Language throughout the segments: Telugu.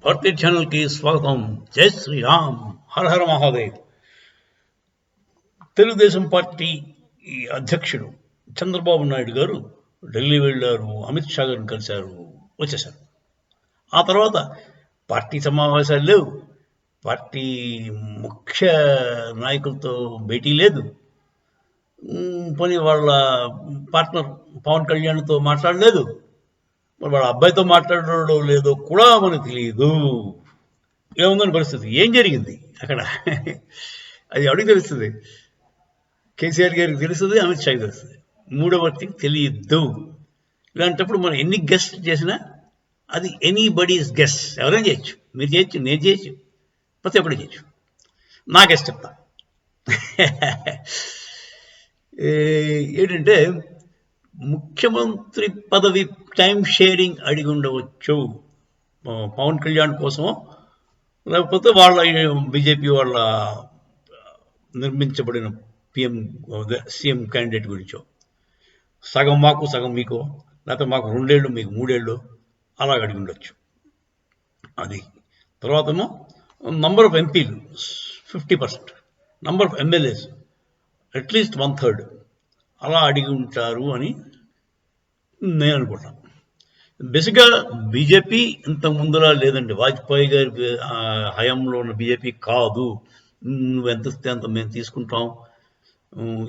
భారతీయ ఛానల్కి స్వాగతం. జై శ్రీరామ్, హర హర మహాదేవ్. తెలుగుదేశం పార్టీ అధ్యక్షుడు చంద్రబాబు నాయుడు గారు ఢిల్లీ వెళ్ళారు, అమిత్ షా గారిని కలిశారు, వచ్చేశారు. ఆ తర్వాత పార్టీ సమావేశాలు లేవు, పార్టీ ముఖ్య నాయకులతో భేటీ లేదు, పోనీ వాళ్ళ పార్ట్నర్ పవన్ కళ్యాణ్తో మాట్లాడలేదు, మరి వాళ్ళ అబ్బాయితో మాట్లాడడం లేదో కూడా మనకు తెలియదు. ఏముందని పరిస్థితి, ఏం జరిగింది అక్కడ అది అడిగి తెలుస్తుంది. కేసీఆర్ గారికి తెలుస్తుంది, అమిత్ షాకి తెలుస్తుంది, మూడో వ్యక్తికి తెలియద్దు. ఇలాంటప్పుడు మనం ఎన్ని గెస్ట్ చేసినా అది ఎనీబడీస్ గెస్. ఎవరైనా చేయొచ్చు, మీరు చేయొచ్చు, నేను చేయొచ్చు, ప్రతి ఒక్కటి చేయొచ్చు. నా గెస్ట్ చెప్తా. ఏంటంటే ముఖ్యమంత్రి పదవి టైం షేరింగ్ అడిగి ఉండవచ్చు పవన్ కళ్యాణ్ కోసమో, లేకపోతే వాళ్ళ బీజేపీ వాళ్ళ నిర్మించబడిన సీఎం క్యాండిడేట్ గురించో. సగం మాకు సగం మీకు, లేకపోతే మాకు 2 ఏళ్ళు మీకు 3 ఏళ్ళు అలాగ అడిగి ఉండొచ్చు. అది తర్వాతేమో నంబర్ ఆఫ్ ఎంపీలు 50%, నంబర్ ఆఫ్ ఎమ్మెల్యేస్ అట్లీస్ట్ 1/3 అలా అడిగి ఉంటారు అని నేను అనుకుంటాను. బేసిక్గా బీజేపీ ఇంత ముందులా లేదండి. వాజ్పేయి గారి హయాంలో ఉన్న బీజేపీ కాదు. నువ్వు ఎంత ఇస్తే అంత మేము తీసుకుంటాం,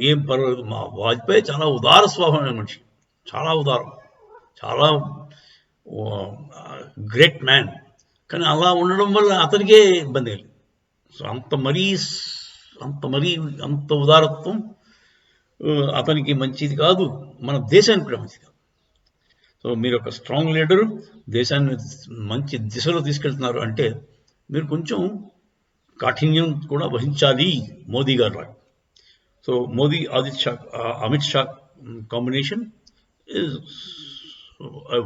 ఏం పర్వాలేదు. మా వాజ్పేయి చాలా ఉదార స్వభావమైన మనిషి, చాలా ఉదారం, చాలా గ్రేట్ మ్యాన్. కానీ అలా ఉండడం వల్ల అతనికే ఇబ్బంది కలిగింది. సో అంత ఉదారత్వం అతనికి మంచిది కాదు, మన దేశానికి కూడా మంచిది కాదు. సో మీరు ఒక స్ట్రాంగ్ లీడరు, దేశాన్ని మంచి దిశలో తీసుకెళ్తున్నారు అంటే మీరు కొంచెం కాఠిన్యం కూడా వహించాలి మోదీ గారు. So Modi Amit Shah combination is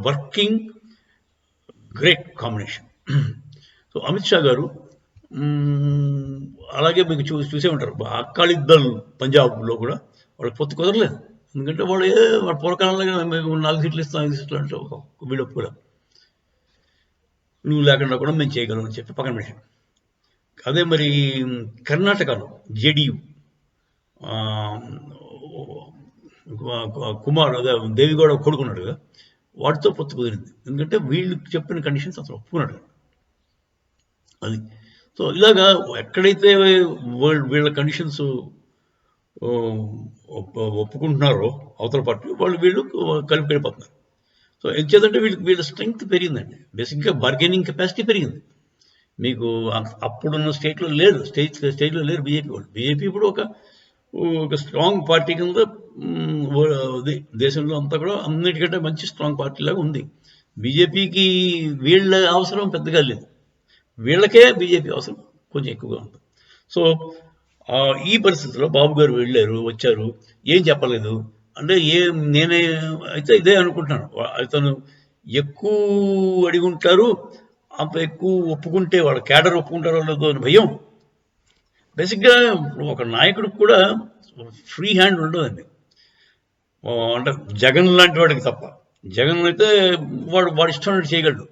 working great combination. So Amit Shah గారు అలాగే మీకు చూసే ఉంటారు, అకాలీదళ్ పంజాబ్లో కూడా వాళ్ళకి పొత్తు కుదరలేదు. ఎందుకంటే వాళ్ళ పూర్వకాలంలో మేము 4 సీట్లు ఇస్తాం, 5 సీట్లు అంటే వీళ్ళు కూడా నువ్వు లేకుండా కూడా మేము చేయగలం అని చెప్పి పక్కన పెట్టాను. అదే మరి కర్ణాటకలో జేడీయూ కుమార్, అదే దేవిగౌడ కొడుకున్నాడు కదా, వాటితో పొత్తు కుదిరింది. ఎందుకంటే వీళ్ళు చెప్పిన కండిషన్స్ అతను ఒప్పుకున్నాడు. అది సో ఇలాగా ఎక్కడైతే వీళ్ళ కండిషన్స్ ఒప్పుకుంటున్నారో అవతల పార్టీ వీళ్ళు కలిపి వెళ్ళిపోతున్నారు. సో ఎంచేదంటే వీళ్ళ స్ట్రెంగ్త్ పెరిగిందండి. బేసిక్గా బార్గెనింగ్ కెపాసిటీ పెరిగింది. మీకు అప్పుడున్న స్టేట్లో లేరు బీజేపీ వాళ్ళు. బీజేపీ ఇప్పుడు ఒక స్ట్రాంగ్ పార్టీ కింద దేశంలో అంతా కూడా అన్నిటికంటే మంచి స్ట్రాంగ్ పార్టీ లాగా ఉంది. బీజేపీకి వీళ్ళ అవసరం పెద్దగా లేదు, వీళ్ళకే బీజేపీ అవసరం కొంచెం ఎక్కువగా ఉంది. సో ఈ పరిస్థితిలో బాబు గారు వెళ్ళారు, వచ్చారు, ఏం చెప్పలేదు అంటే నేనే అయితే ఇదే అనుకుంటున్నాను. అతను ఎక్కువ అడిగి ఉంటారు, అంత ఎక్కువ ఒప్పుకుంటే వాళ్ళ క్యాడర్ ఒప్పుకుంటారో లేదో అని భయం. బేసిక్గా ఒక నాయకుడికి కూడా ఫ్రీ హ్యాండ్ ఉండదండి. అంటే జగన్ లాంటి వాడికి తప్ప. జగన్ అయితే వాడు ఇష్టం చేయగలడు.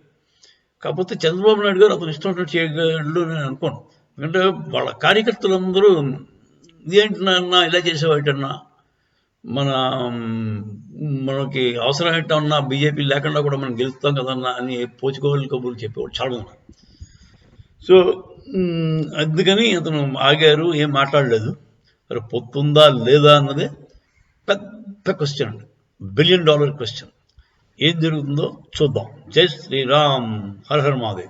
కాకపోతే చంద్రబాబు నాయుడు గారు అతను ఇష్టం చేయగలడు అని అనుకోను. ఎందుకంటే వాళ్ళ కార్యకర్తలందరూ ఇదేంటన్నా ఇలా చేసేవాటన్నా, మనకి అవసరం ఏంటన్నా, బీజేపీ లేకుండా కూడా మనం గెలుస్తాం కదన్నా అని పోచుకోవాలి కబుర్లు చెప్పేవాళ్ళు చాలా మంది ఉన్నారు. సో అందుకని అతను ఆగారు, ఏం మాట్లాడలేదు. మరి పొత్తుందా లేదా అన్నదే పెద్ద క్వశ్చన్ అండి, $1 బిలియన్ క్వశ్చన్. ఏం జరుగుతుందో చూద్దాం. జై శ్రీరామ్, హర హర మహాదేవ్.